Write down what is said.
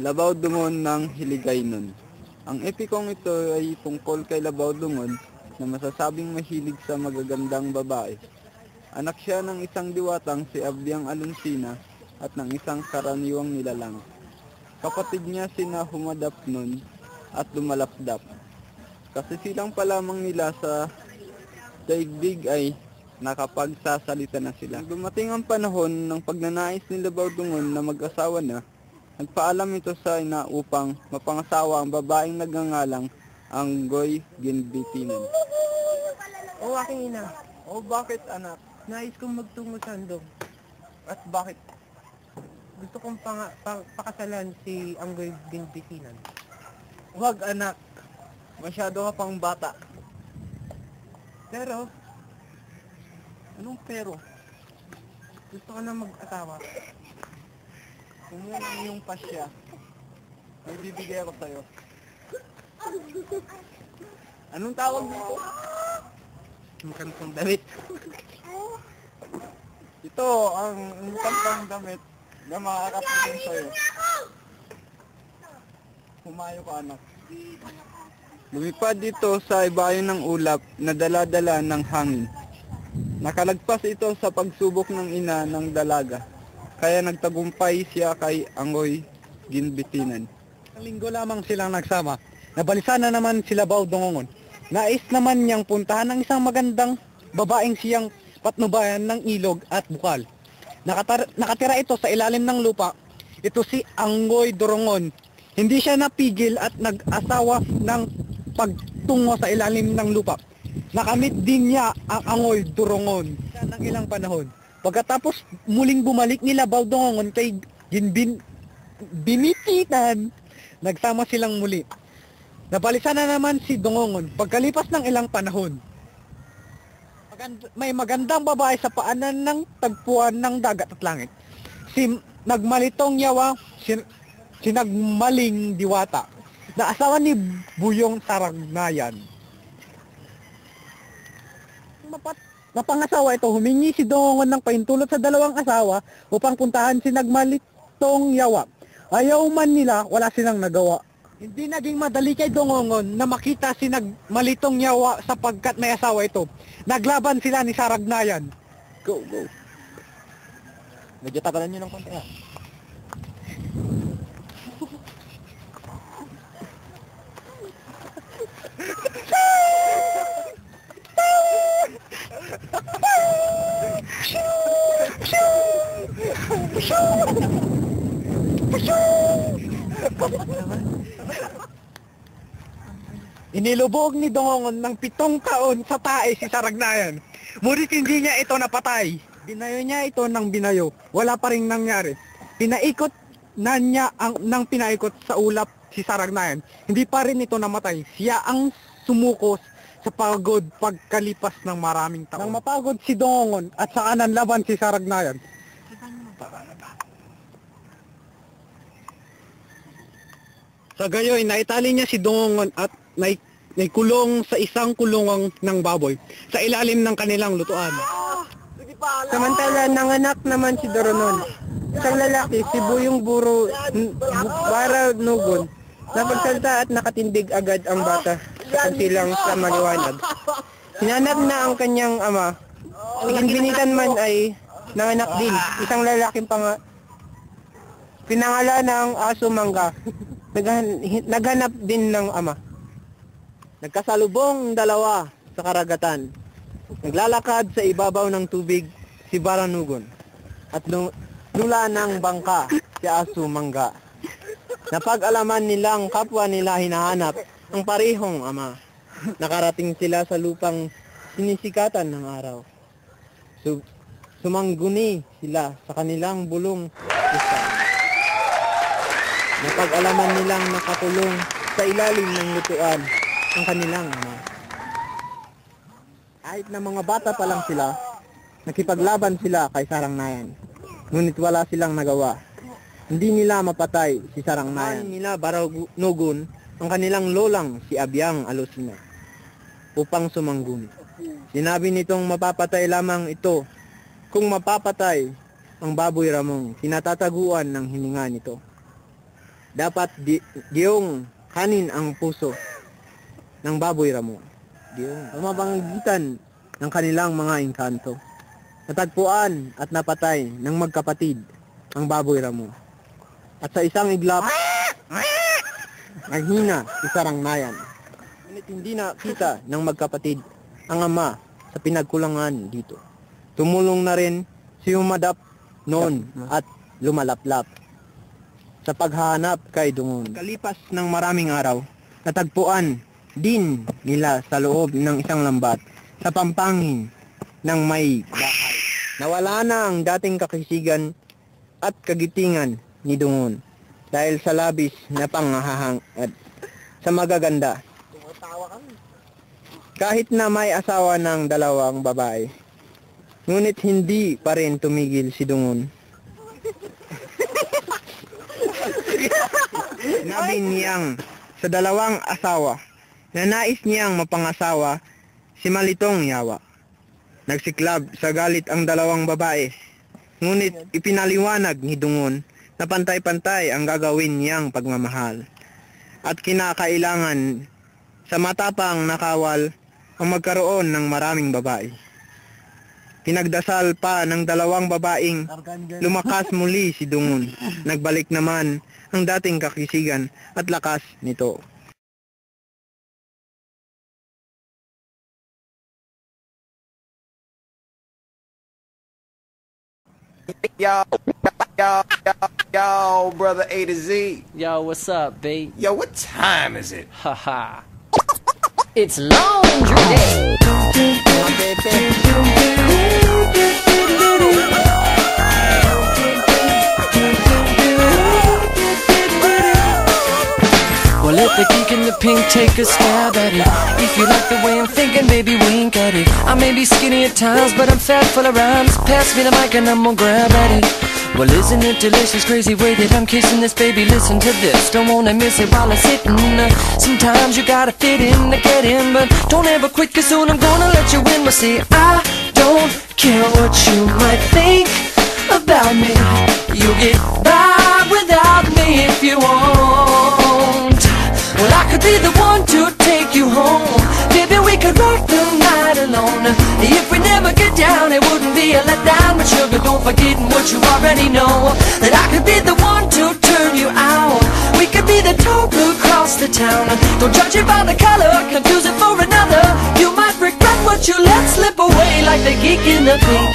Labaw Dungon ng Hiligaynon. Ang epikong ito ay tungkol kay Labaw Dungon na masasabing mahilig sa magagandang babae. Anak siya ng isang diwatang si Abyang Alunsina at ng isang karaniwang nilalang. Kapatid niya sina Humadapnon at Lumalapdap. Kasisilang pa lamang nila sa daigdig ay nakapagsasalita na sila. Dumating ang panahon ng pagnanais ni Labaw Dungon na mag-asawa na. Nagpaalam ito sa ina upang mapangasawa ang babaeng nagngangalang Anggoy Ginbitinan. O aking ina, O bakit anak? nais kong magtungo sa handog. At bakit? Gusto kong pakasalan si Anggoy Ginbitinan. Huwag anak, masyado ka pang bata. Pero, Anong pero? gusto ko na mag-asawa. Kung yan ang iyong pasya, may bibigay ako sa'yo. Anong tawag dito? Magandang damit. Ito ang kantang damit na makakatulong sa'yo. Humayo ka anak. Lumipad dito sa ibayon ng ulap na dala-dala ng hangin. Nakalagpas ito sa pagsubok ng ina ng dalaga. Kaya nagtagumpay siya kay Anggoy Ginbitinan. Ang linggo lamang silang nagsama. Nabalisa na naman sila Labaw Dungon. Nais naman niyang puntahan ng isang magandang babaeng siyang patnubayan ng ilog at bukal. Nakatira ito sa ilalim ng lupa. Ito si Anggoy Dungon. Hindi siya napigil at nag-asawa ng pagtungo sa ilalim ng lupa. Nakamit din niya ang Anggoy Dungon ng ilang panahon. Pagkatapos muling bumalik ni Labaw Dungon kay Binitinan, nagsama silang muli. Nabalisa na naman si Dungon pagkalipas ng ilang panahon. May magandang babae sa paanan ng tagpuan ng dagat at langit. Si Nagmalitong Yawa, si Nagmaling Diwata, na asawa ni Buyong Saragnayan. Napangasawa ito, humingi si Dungon ng pahintulot sa dalawang asawa upang puntahan si Nagmalitong Yawa. Ayaw man nila, wala silang nagawa. Hindi naging madali kay Dungon na makita si Nagmalitong Yawa sapagkat may asawa ito. Naglaban sila ni Saragnayan. Go. Medyo tagalan nyo ng konti ha. Inilubog ni Dungon ng 7 taon sa tae si Saragnayan. Ngunit hindi niya ito napatay. Binayo niya ito ng binayo. Wala pa rin nangyari. Pinaikot na niya nang pinaikot sa ulap si Saragnayan. Hindi pa rin ito namatay. Siya ang sumuko sa pagod pagkalipas ng maraming taon. Nang mapagod si Dungon at saka nanlaban si Saragnayan. Sa gayoy, naitali niya si Dungon at naikulong sa isang kulungang ng baboy sa ilalim ng kanilang lutuan. Samantala, nanganak naman si Doronon. Isang lalaki, si Buyong Baranugon. Napagsalta at nakatindig agad ang bata sa kansilang sa maliwanag. Hinanap na ang kanyang ama. Si Ginbitinan man ay nanganak din. Isang lalaking pinangalan ng Aso Mangga. Naghanap din ng ama. Nagkasalubong dalawa sa karagatan. Naglalakad sa ibabaw ng tubig si Baranugon at nula ng bangka si Aso Mangga. Napag-alaman nilang kapwa nila hinahanap ang parehong ama. Nakarating sila sa lupang sinisikatan ng araw. Sumangguni sila sa kanilang bulong isa. Napag-alaman nilang nakakulong sa ilalim ng lutuan ang kanilang ama. Kahit na mga bata pa lang sila, nakipaglaban sila kay Saragnayan. Ngunit wala silang nagawa. Hindi nila mapatay si Saragnayan. Nila Baranugon ang kanilang lolang si Abyang Alunsina upang sumangguni. Sinabi nitong mapapatay lamang ito kung mapapatay ang baboy ramong kinatataguan ng hininga nito. dapat giyong kanin ang puso ng baboy ramo. Giyong pamamagitan ng kanilang mga engkanto. Natagpuan at napatay ng magkapatid ang baboy ramo. At sa isang iglap, naghina isarang nayan. Ngunit hindi nakita ng magkapatid ang ama sa pinagkulangan dito. Tumulong na rin si Humadap noon at lumalaplap sa paghahanap kay Dungon. Kalipas ng maraming araw, natagpuan din nila sa loob ng isang lambat sa pampangin ng may bahay. Nawala na ang dating kakisigan at kagitingan ni Dungon dahil sa labis na panghahangad sa magaganda. Kahit na may asawa ng dalawang babae, ngunit hindi pa rin tumigil si Dungon. Nabi niyang sa dalawang asawa na nais niyang mapangasawa si Malitong Yawa. Nagsiklab sa galit ang dalawang babae, ngunit ipinaliwanag ni Dungon na pantay-pantay ang gagawin niyang pagmamahal at kinakailangan sa matapang nakawal ang magkaroon ng maraming babae. Pinagdasal pa ng dalawang babaeng lumakas muli si Dungon. Nagbalik naman ang dating kakisigan at lakas nito. Yo, brother A to Z. Yo, what's up, babe? Yo, what time is it? Haha. It's laundry day. Well, let the geek and the pink take a stab at it. If you like the way I'm thinking, baby, wink at it. I may be skinny at times, but I'm fat full of rhymes. Pass me the mic and I'm gonna grab at it. Well, isn't it delicious, crazy way that I'm kissing this, baby? Listen to this, don't wanna miss it while I'm sitting. Sometimes you gotta fit in to get in, but don't ever quit, cause soon I'm gonna let you in. But see, I don't care what you might think about me. You'll get by without me if you want. Well, I could be the one to take you home. Baby, we could rock the night alone. If we never get down, it wouldn't be a letdown. But sugar, don't forget what you already know, that I could be the one to turn you out. We could be the talk across the town. Don't judge it by the color, confuse it for another. You might regret what you let slip away, like the geek in the pink.